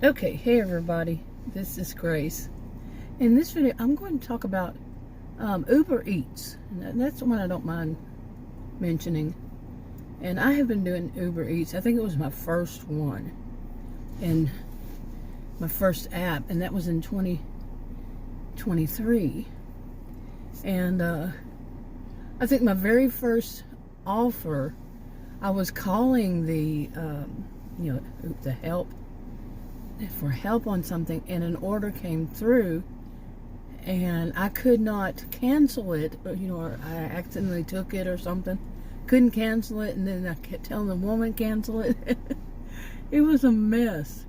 Okay, hey everybody, this is Grace. In this video, I'm going to talk about Uber Eats. And that's the one I don't mind mentioning. And I have been doing Uber Eats. I think it was my first one and my first app, and that was in 2023. And I think my very first offer, I was calling the help for help on something, and an order came through and I could not cancel it, or I accidentally took it or something, couldn't cancel it, and then I kept telling the woman cancel it. It was a mess.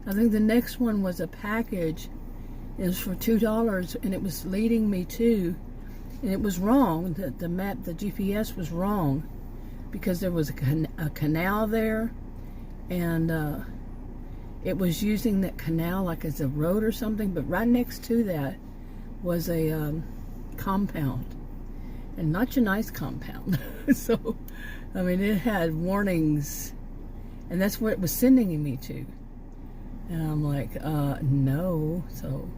I think the next one was a package. It was for $2 and it was leading me to, and it was wrong, the map, the GPS was wrong, because there was a canal there, and it was using that canal like as a road or something, but right next to that was a compound, and not your nice compound. So, I mean, it had warnings, and that's what it was sending me to. And I'm like, no. So,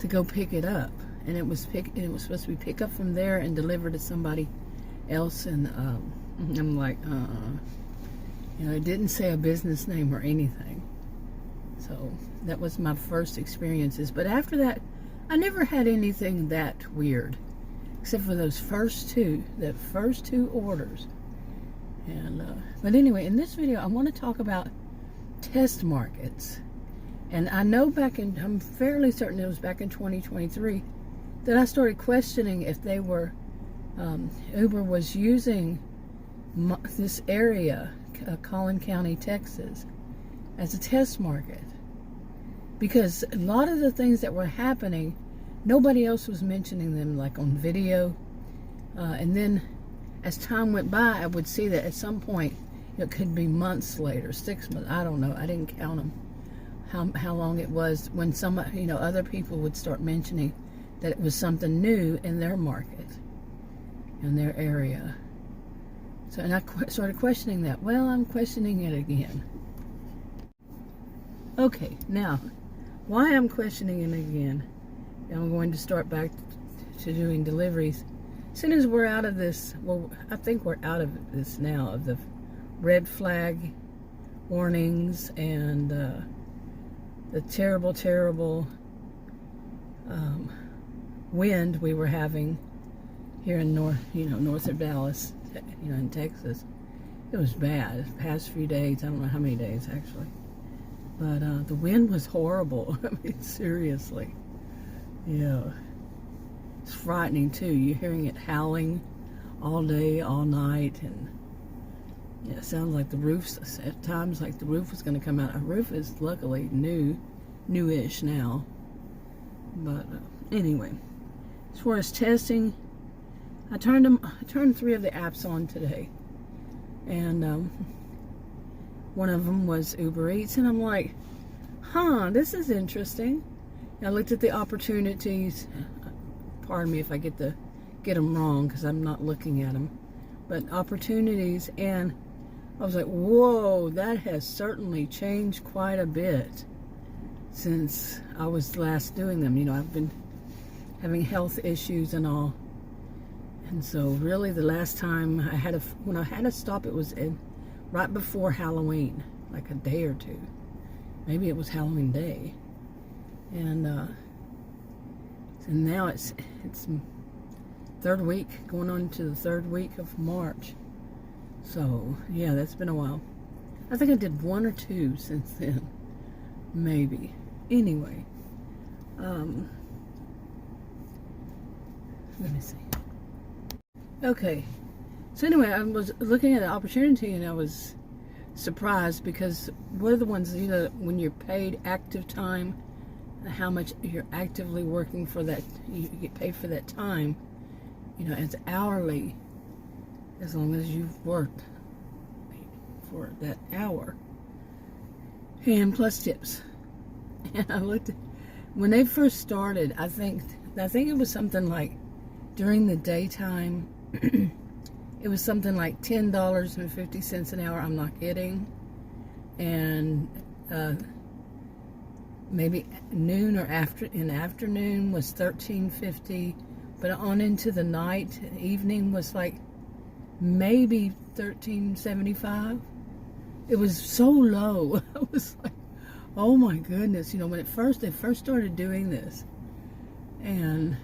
to go pick it up, and it was supposed to be picked up from there and delivered to somebody else, and I'm like, it didn't say a business name or anything. So that was my first experiences. But after that, I never had anything that weird, except for those first two orders. And but anyway, in this video, I want to talk about test markets. And I know I'm fairly certain it was back in 2023 that I started questioning if they were, Uber was using this area, Collin County, Texas, as a test market, because a lot of the things that were happening, nobody else was mentioning them, like on video, and then as time went by, I would see that at some point, it could be months later, 6 months, I don't know, I didn't count them, how long it was, when some, other people would start mentioning that it was something new in their market, in their area. So, and I started questioning that. Well, I'm questioning it again. Okay, now, why I'm questioning it again, I'm going to start back to doing deliveries. As soon as we're out of this, well, I think we're out of this now, of the red flag warnings and the terrible, terrible wind we were having here in north of Dallas, in Texas. It was bad. The past few days, I don't know how many days actually, but the wind was horrible. I mean, seriously. Yeah. It's frightening too. You're hearing it howling all day, all night, and it sounds like the roof's, at times, like the roof was going to come out. Our roof is luckily newish now. But anyway, as far as testing, I turned 3 of the apps on today, and one of them was Uber Eats, and I'm like, this is interesting. I looked at the opportunities. Pardon me if I get them wrong, because I'm not looking at them, but opportunities, and I was like, whoa, that has certainly changed quite a bit since I was last doing them. I've been having health issues and all. And so really the last time when I had to stop, it was right before Halloween, like a day or two. Maybe it was Halloween day. And now it's third week, going on to the third week of March. So yeah, that's been a while. I think I did 1 or 2 since then, maybe. Anyway, let me see. Okay, so anyway, I was looking at the opportunity and I was surprised, because one of the ones, when you're paid active time, how much you're actively working for that, you get paid for that time, as hourly, as long as you've worked for that hour, and plus tips. And I looked at, when they first started, I think it was something like, during the daytime, it was something like $10.50 an hour. I'm not kidding. And maybe noon or afternoon was $13.50, but on into the night, evening was like maybe $13.75. It was so low. I was like, oh my goodness, when they first started doing this, and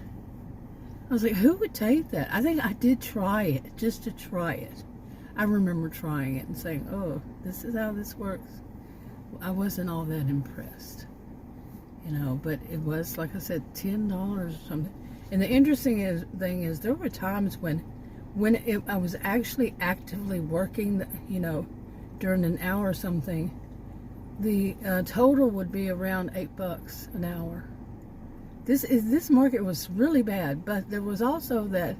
I was like, who would take that? I think I did try it, just to try it. I remember trying it and saying, oh, this is how this works. I wasn't all that impressed, but it was, like I said, $10 or something. And the interesting thing is, there were times when I was actually actively working, during an hour or something, the total would be around $8 an hour. This market was really bad, but there was also that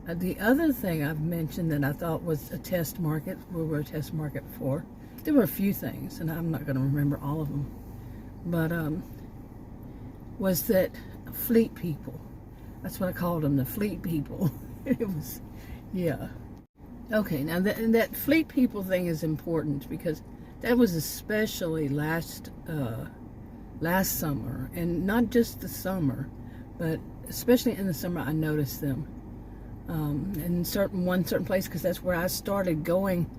the other thing I've mentioned that I thought was a test market. We were a test market before. There were a few things, and I'm not going to remember all of them, but was that fleet people. That's what I called them, the fleet people. It was, yeah. Okay, now that fleet people thing is important, because that was especially last summer, and not just the summer, but especially in the summer I noticed them in one certain place, because that's where I started going,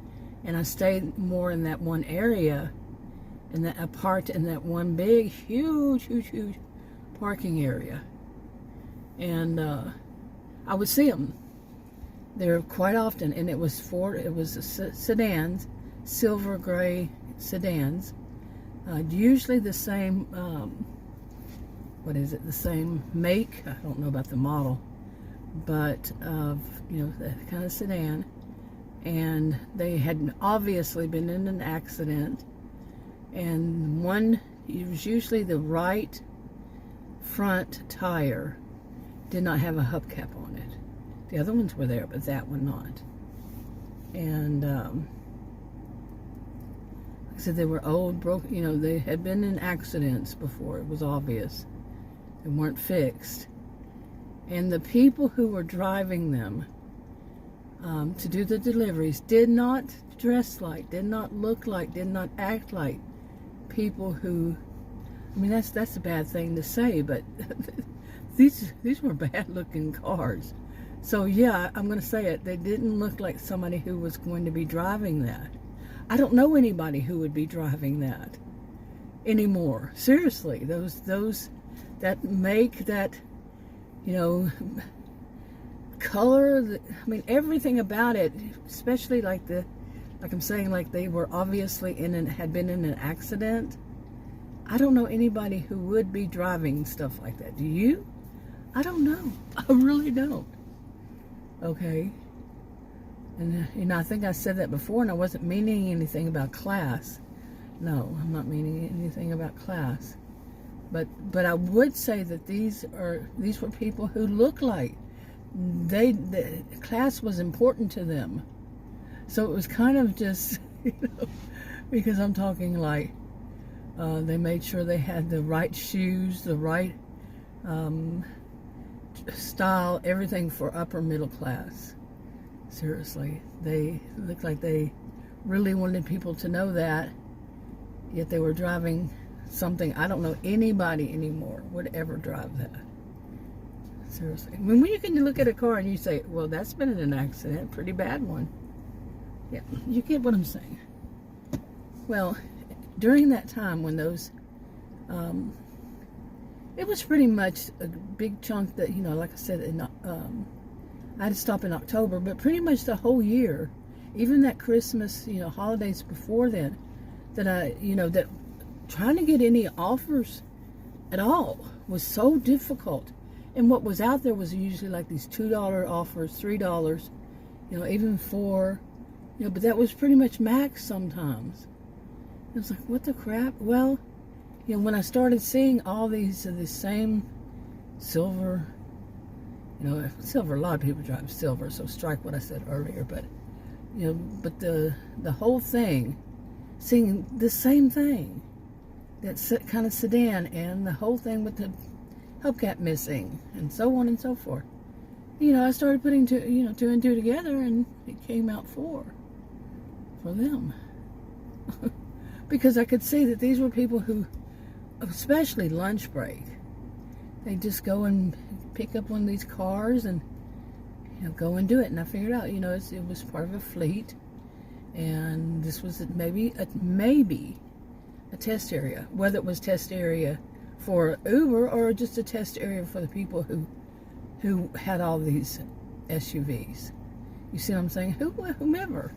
and I stayed more in that one area, and that apart in that one big, huge parking area, and I would see them there quite often, and it was sedans, silver gray sedans, usually the same, the same make. I don't know about the model, but that kind of sedan, and they had obviously been in an accident, and it was usually the right front tire did not have a hubcap on it. The other ones were there, but that one not. And like I said, they were old, broken. They had been in accidents before. It was obvious. They weren't fixed. And the people who were driving them to do the deliveries did not dress like, did not look like, did not act like people who, that's a bad thing to say, but these were bad-looking cars. So yeah, I'm going to say it. They didn't look like somebody who was going to be driving that. I don't know anybody who would be driving that anymore. Seriously, those that make, that color. Everything about it, especially like I'm saying, like they were obviously had been in an accident. I don't know anybody who would be driving stuff like that. Do you? I don't know. I really don't. Okay. And I think I said that before, and I wasn't meaning anything about class. No, I'm not meaning anything about class. But I would say that these were people who look like the class was important to them. So it was kind of just, because I'm talking like they made sure they had the right shoes, the right style, everything for upper middle class. Seriously, they looked like they really wanted people to know that, yet they were driving something I don't know anybody anymore would ever drive that. Seriously. When you can look at a car and you say, well, that's been in an accident, pretty bad one. Yeah, you get what I'm saying. Well, during that time when those, it was pretty much a big chunk that, like I said, I had to stop in October, but pretty much the whole year, even that Christmas, holidays before then, that that trying to get any offers at all was so difficult. And what was out there was usually like these $2 offers, $3, even $4, but that was pretty much max sometimes. It was like, what the crap? Well, when I started seeing all the same silver, silver, a lot of people drive silver, so strike what I said earlier, but, but the whole thing, seeing the same thing, that kind of sedan, and the whole thing with the hubcap missing, and so on and so forth. I started putting two and two together, and it came out for them. Because I could see that these were people who especially lunch break. They just go and pick up one of these cars and go and do it. And I figured out, it was part of a fleet, and this was maybe a test area. Whether it was test area for Uber or just a test area for the people who had all these SUVs. You see what I'm saying? Whomever.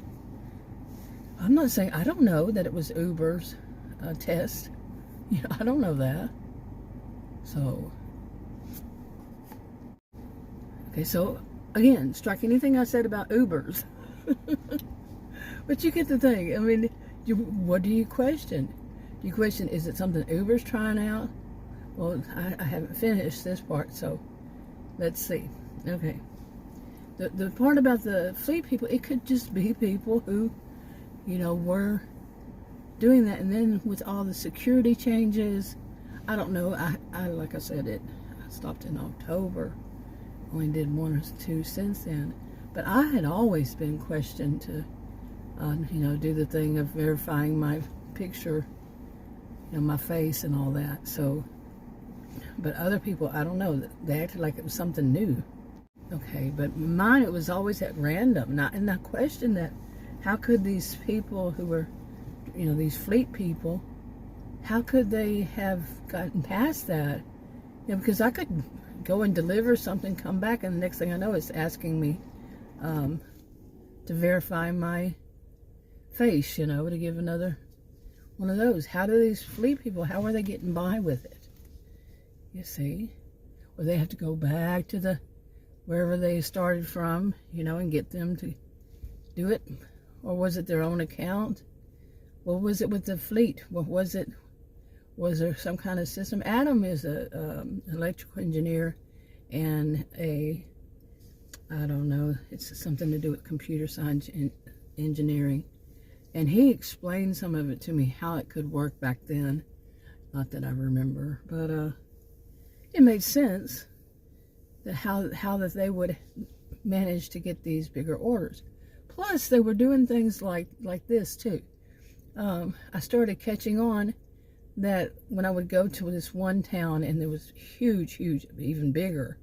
I'm not saying, I don't know that it was Uber's test. I don't know that. So, okay, so again, strike anything I said about Ubers. But you get the thing. I mean, what do you question? Do you question, is it something Uber's trying out? Well, I haven't finished this part, so let's see. Okay. The part about the fleet people, it could just be people who, were doing that. And then with all the security changes, I don't know. I like I said, I stopped in October. Only did one or two since then. But I had always been questioned to, do the thing of verifying my picture, my face and all that. So, but other people, I don't know, they acted like it was something new. Okay, but mine, it was always at random. And I questioned that. How could these people who were, these fleet people, how could they have gotten past that? Because I could go and deliver something, come back, and the next thing I know, it's asking me to verify my face, to give another one of those. How do these fleet people, how are they getting by with it? You see? Or they have to go back to wherever they started from, and get them to do it? Or was it their own account? What was it with the fleet? What was it? Was there some kind of system? Adam is an electrical engineer and I don't know, it's something to do with computer science and engineering. And he explained some of it to me, how it could work back then. Not that I remember, but it made sense that how that they would manage to get these bigger orders. Plus, they were doing things like this too. I started catching on that when I would go to this one town and there was huge, even bigger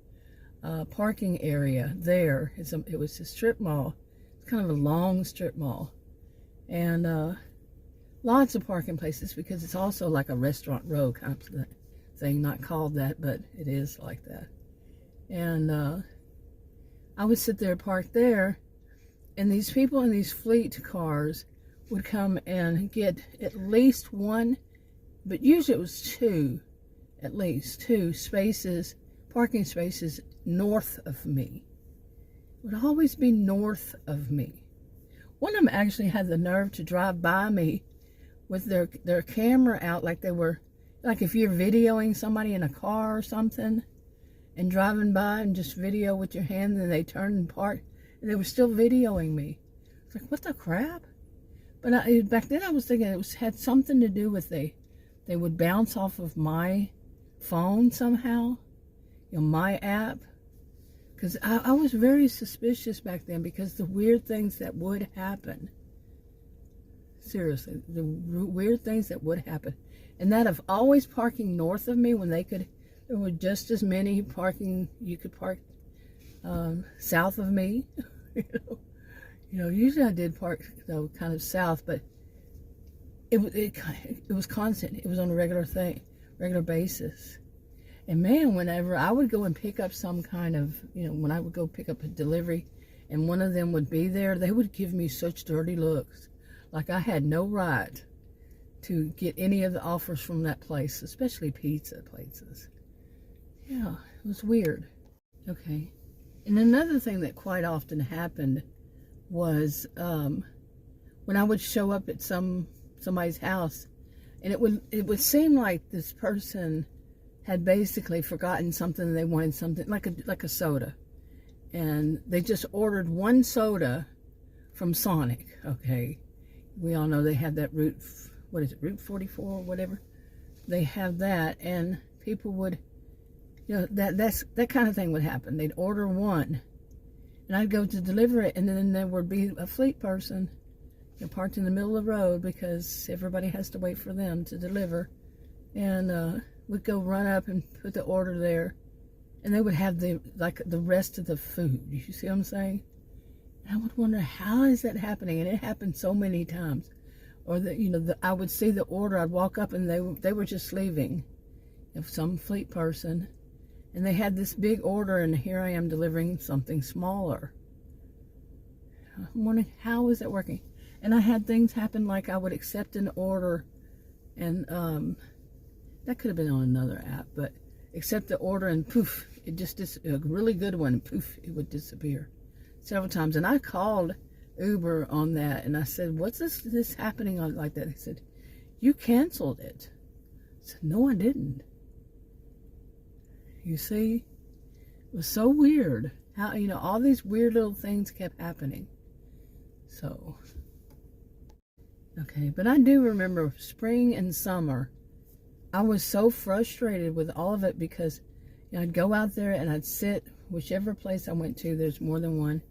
parking area there. It was a strip mall. It's kind of a long strip mall. And lots of parking places, because it's also like a restaurant row kind of thing. Not called that, but it is like that. And I would sit there, parked there, and these people in these fleet cars would come and get at least one, but usually it was two, at least two spaces, parking spaces north of me. It would always be north of me. One of them actually had the nerve to drive by me with their camera out, like they were, like if you're videoing somebody in a car or something and driving by and just video with your hand, and they turned and parked and they were still videoing me. It's like, what the crap? But back then I was thinking it had something to do with they would bounce off of my phone somehow, my app. Because I was very suspicious back then, because the weird things that would happen. Seriously, the weird things that would happen. And that of always parking north of me when there were just as many parking, you could park south of me. Usually I did park though kind of south, but it was constant. It was on a regular basis. And man, whenever I would go and pick up some kind of, when I would go pick up a delivery and one of them would be there, they would give me such dirty looks. Like I had no right to get any of the offers from that place, especially pizza places. Yeah, it was weird. Okay. And another thing that quite often happened was when I would show up at somebody's house, and it would seem like this person had basically forgotten something. They wanted something like a soda, and they just ordered one soda from Sonic. Okay, we all know they have that Route 44 or whatever. They have that, and people would, that kind of thing would happen. They'd order one, and I'd go to deliver it, and then there would be a fleet person parked in the middle of the road, because everybody has to wait for them to deliver and we'd go run up and put the order there, and they would have the rest of the food. You see what I'm saying? And I would wonder, how is that happening? And it happened so many times. Or I would see the order, I'd walk up and they were just leaving, of some fleet person, and they had this big order, and here I am delivering something smaller. I'm wondering, how is that working? And I had things happen, like I would accept an order, and that could have been on another app, but accept the order and poof, it just a really good one, and poof, it would disappear several times. And I called Uber on that, and I said, what's this happening on like that? He said, you canceled it. I said, no, I didn't. You see, it was so weird how, all these weird little things kept happening. So, okay, but I do remember spring and summer, I was so frustrated with all of it, because I'd go out there and I'd sit, whichever place I went to, there's more than one,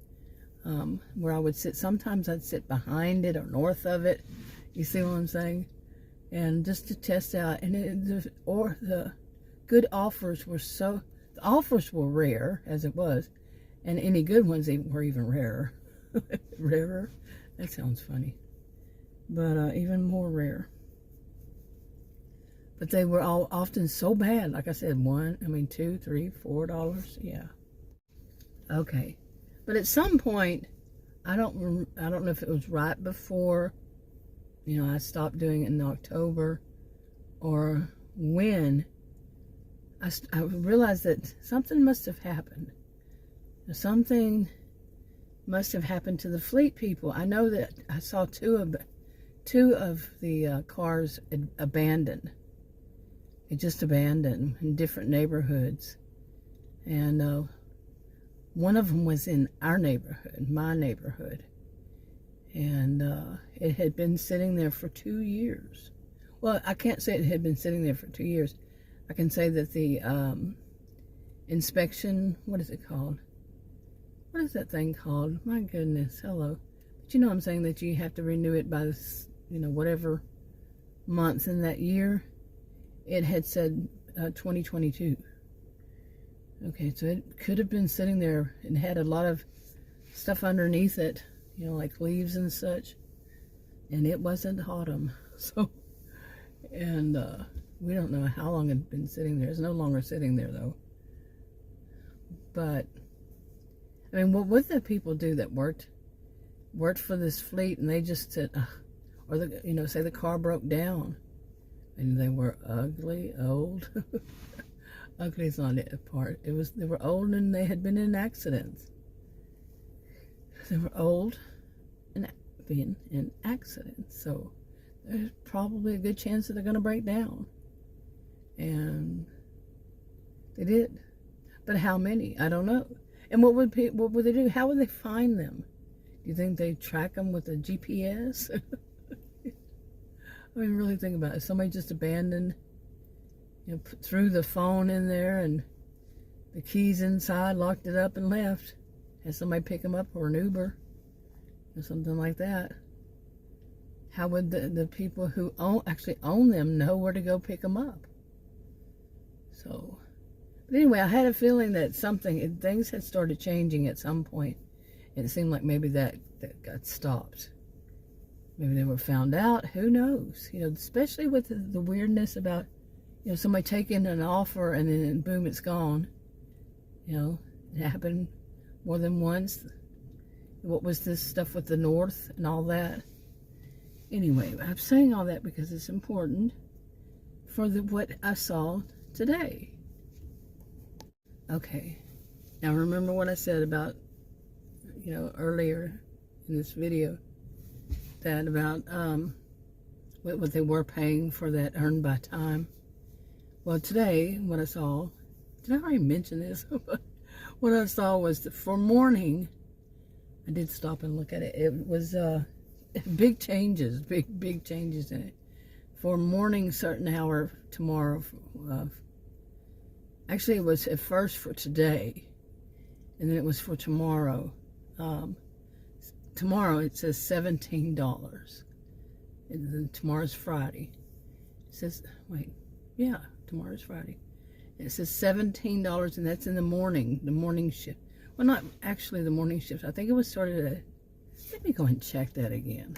where I would sit. Sometimes I'd sit behind it or north of it. You see what I'm saying? And just to test out. And the good offers were the offers were rare, as it was, and any good ones were even rarer. Rarer? That sounds funny. But even more rare. But they were all often so bad. Like I said, $2, $3, $4. Yeah. Okay. But at some point, I don't know if it was right before, I stopped doing it in October, or when I realized that something must have happened. Something must have happened to the fleet people. I know that I saw two of the cars abandoned. It just abandoned in different neighborhoods. And one of them was in our neighborhood, my neighborhood. And it had been sitting there for 2 years. Well, I can't say it had been sitting there for 2 years. I can say that the inspection, what is it called? What is that thing called? My goodness, hello. But you know what I'm saying, that you have to renew it by, whatever month in that year. It had said 2022. Okay, so it could have been sitting there and had a lot of stuff underneath it, like leaves and such. And it wasn't autumn. So, and we don't know how long it had been sitting there. It's no longer sitting there, though. But, what would the people do that worked for this fleet, and they just said, or say the car broke down, and they were ugly, old. Ugly is not a part. They were old, and they had been in accidents. They were old and been in accidents, so there's probably a good chance that they're going to break down. And they did. But how many? I don't know. And what would they do? How would they find them? Do you think they track them with a GPS? Really think about it. Somebody just abandoned, threw the phone in there and the keys inside, locked it up and left. Had somebody pick them up, or an Uber or something like that. How would the people who actually own them know where to go pick them up? So, but anyway, I had a feeling that things had started changing at some point. And it seemed like maybe that got stopped. Maybe they were found out. Who knows? Especially with the weirdness about, somebody taking an offer and then boom, it's gone. It happened more than once. What was this stuff with the North and all that? Anyway, I'm saying all that because it's important for what I saw today. Okay. Now remember what I said about, earlier in this video, that about what they were paying for that earned by time. Well, today, what I saw, did I already mention this? What I saw was that for morning, I did stop and look at it. It was big changes, big changes in it. For morning, certain hour tomorrow. Actually, it was at first for today, and then it was for tomorrow. Tomorrow it says $17. And then tomorrow's Friday. It says, wait, Yeah, tomorrow's Friday. And it says $17, and that's in the morning shift. Well, not actually the morning shift. I think it was started at, let me go and check that again.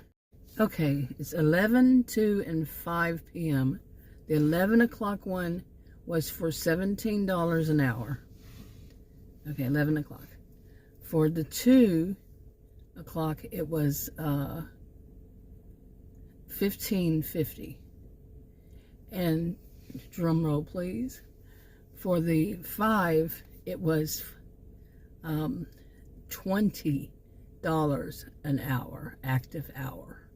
Okay, it's 11, 2, and 5 p.m. The 11 o'clock one was for $17 an hour. Okay, 11 o'clock. For the 2 o'clock, it was $15.50. And drum roll, please. For the 5, it was $20 an hour, active hour.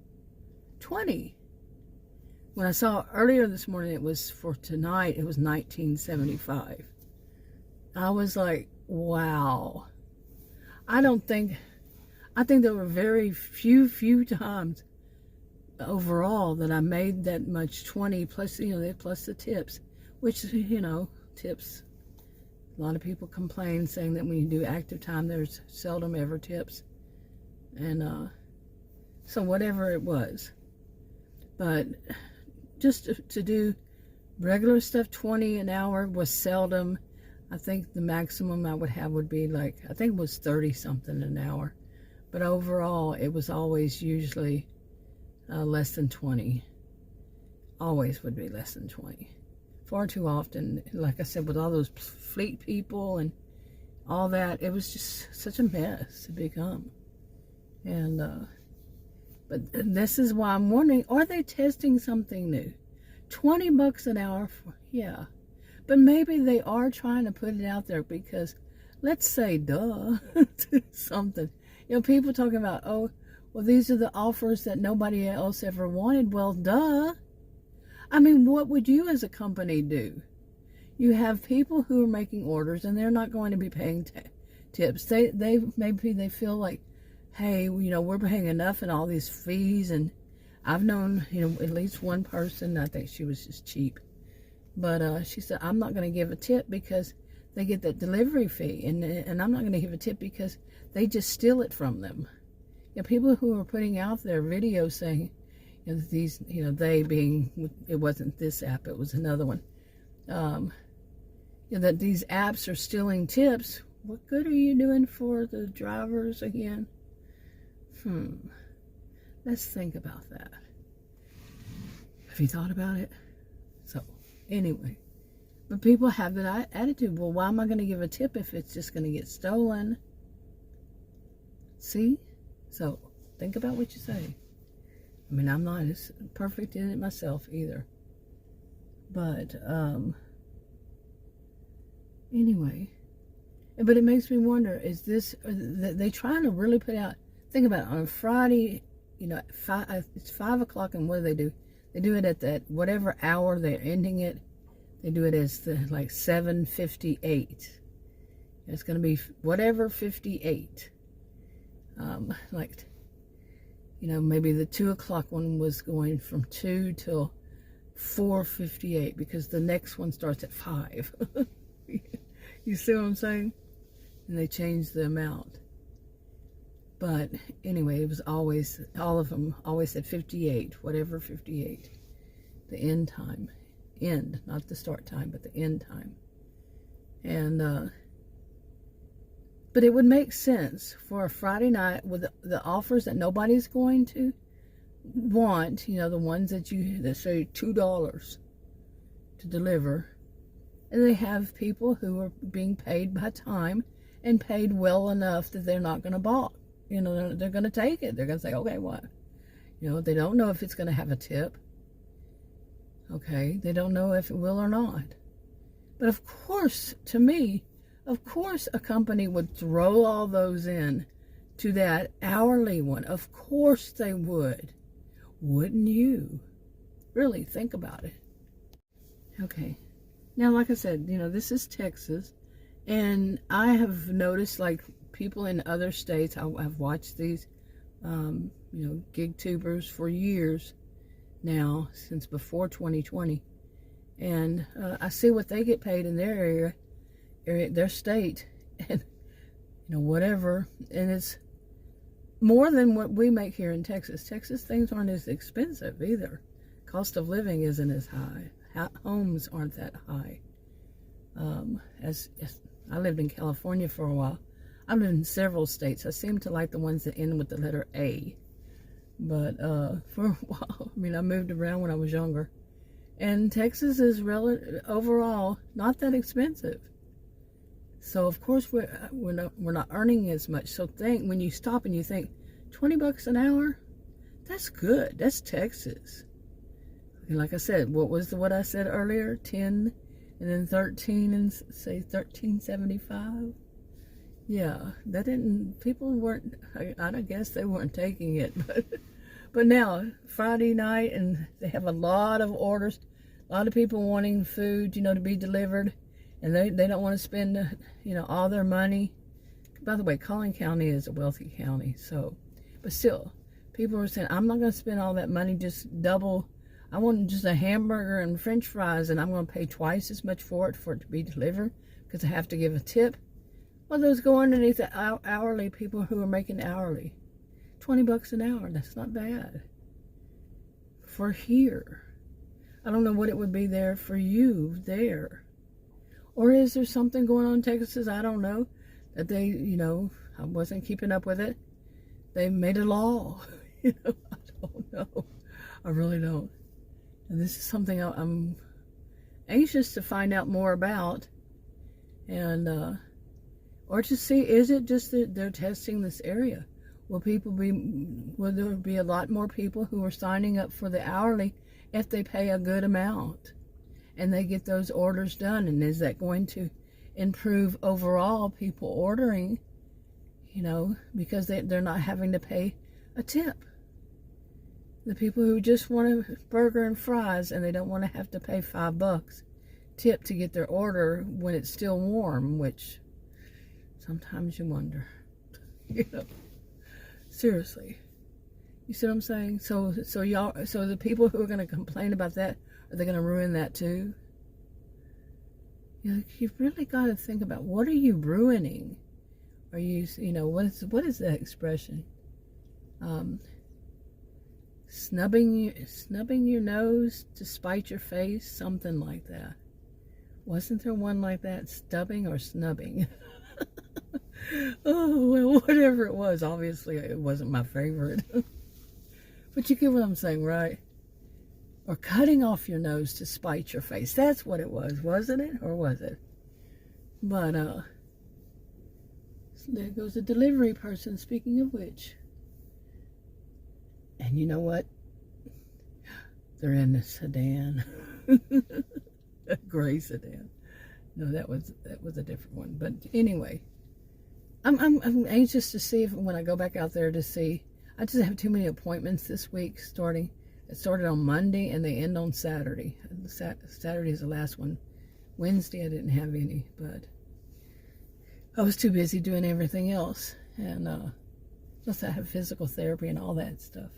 20. When I saw earlier this morning, it was for tonight, it was $19.75. I was like, wow. I think there were very few times overall that I made that much. 20 plus, plus the tips, which, tips. A lot of people complain saying that when you do active time, there's seldom ever tips. And so whatever it was. But just to do regular stuff, 20 an hour was seldom. I think the maximum I would have would be like, I think it was 30 something an hour. But overall, it was always usually less than 20. Always would be less than 20. Far too often, like I said, with all those fleet people and all that, it was just such a mess to become. And but this is why I'm wondering, are they testing something new? $20 an hour for, yeah. But maybe they are trying to put it out there because, let's say, duh, something. People talking about, oh, well, these are the offers that nobody else ever wanted. Well, duh. I mean, what would you as a company do? You have people who are making orders and they're not going to be paying tips. Maybe they feel like, hey, we're paying enough in all these fees. And I've known, at least one person, I think she was just cheap. But she said, I'm not going to give a tip because they get that delivery fee. And I'm not going to give a tip because they just steal it from them. People who are putting out their videos saying, these, they being, it wasn't this app, it was another one, that these apps are stealing tips. What good are you doing for the drivers again? Let's think about that. Have you thought about it? So, anyway, but people have that attitude. Well, why am I going to give a tip if it's just going to get stolen? See? So, think about what you say. I mean, I'm not as perfect in it myself either. But, anyway. But it makes me wonder, is this, they trying to really put out, think about it, on a Friday, it's 5 o'clock, and what do? They do it at that, whatever hour they're ending it, they do it as like 7:58. It's going to be whatever 58. Maybe the 2 o'clock one was going from 2 till 4:58 because the next one starts at 5. You see what I'm saying? And they changed the amount. But anyway, it was always, all of them always said 58, whatever 58. The end time. End, not the start time, but the end time. And, but it would make sense for a Friday night with the offers that nobody's going to want, the ones that say $2 to deliver. And they have people who are being paid by time and paid well enough that they're not going to balk. They're going to take it. They're going to say, okay, what? They don't know if it's going to have a tip. Okay, they don't know if it will or not. But of course, to me, of course a company would throw all those in to that hourly one. Of course they would. Wouldn't you? Really, think about it. Okay. Now, like I said, this is Texas. And I have noticed, like, people in other states, I've watched these, gig tubers for years now, since before 2020. And I see what they get paid in their area, their state, and, whatever. And it's more than what we make here in Texas. Texas things aren't as expensive either. Cost of living isn't as high. homes aren't that high. As I lived in California for a while. I lived in several states. I seem to like the ones that end with the letter A. But for a while, I mean, I moved around when I was younger. And Texas is overall not that expensive. So of course we're not earning as much. So when you stop and you think, $20 an hour, that's good. That's Texas. And like I said, what I said earlier, 10 and then 13 and say 13.75. Yeah, people weren't, I guess they weren't taking it, but now, Friday night, and they have a lot of orders, a lot of people wanting food, to be delivered, and they don't want to spend, all their money. By the way, Collin County is a wealthy county, so, but still, people are saying, I'm not going to spend all that money, just double. I want just a hamburger and French fries, and I'm going to pay twice as much for it to be delivered, because I have to give a tip. Well, those go underneath the hourly people who are making hourly. $20 an hour, that's not bad. For here. I don't know what it would be there for you there. Or is there something going on in Texas, I don't know, that they, I wasn't keeping up with it. They made a law. I don't know. I really don't. And this is something I'm anxious to find out more about. And, or to see, is it just that they're testing this area? Will there be a lot more people who are signing up for the hourly if they pay a good amount and they get those orders done? And is that going to improve overall people ordering, because they're not having to pay a tip? The people who just want a burger and fries and they don't want to have to pay $5 tip to get their order when it's still warm, which sometimes you wonder, seriously. You see what I'm saying? So the people who are going to complain about that, are they going to ruin that too? You've really got to think about, what are you ruining? Are you, what is that expression? Snubbing your nose to spite your face, something like that. Wasn't there one like that? Stubbing or snubbing? Oh, well, whatever it was, obviously it wasn't my favorite. But you get what I'm saying, right? Or cutting off your nose to spite your face. That's what it was, wasn't it? Or was it? But, so there goes a delivery person, speaking of which. And you know what? They're in a sedan. A gray sedan. No, that was a different one. But anyway, I'm anxious to see if when I go back out there to see. I just have too many appointments this week starting. It started on Monday and they end on Saturday. Saturday is the last one. Wednesday I didn't have any, but I was too busy doing everything else. And plus I have physical therapy and all that stuff.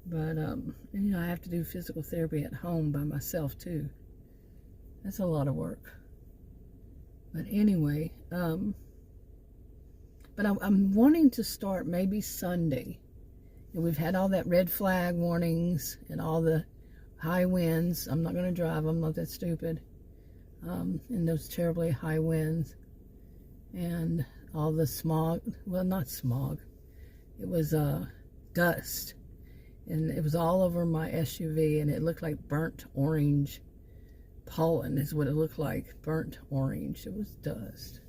But I have to do physical therapy at home by myself too. That's a lot of work. But anyway, but I'm wanting to start maybe Sunday. And we've had all that red flag warnings and all the high winds. I'm not going to drive. I'm not that stupid. And those terribly high winds. And all the smog. Well, not smog. It was dust. And it was all over my SUV. And it looked like burnt orange pollen is what it looked like. Burnt orange. It was dust.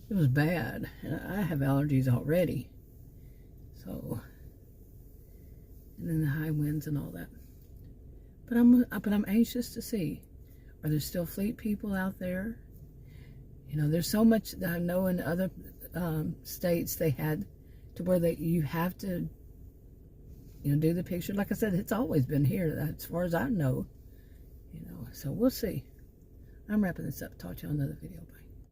It was bad, and I have allergies already. So, and then the high winds and all that. But I'm anxious to see, are there still fleet people out there? There's so much that I know in other states they had to where you have to, do the picture. Like I said, it's always been here, as far as I know. So we'll see. I'm wrapping this up. Talk to you on another video. Bye.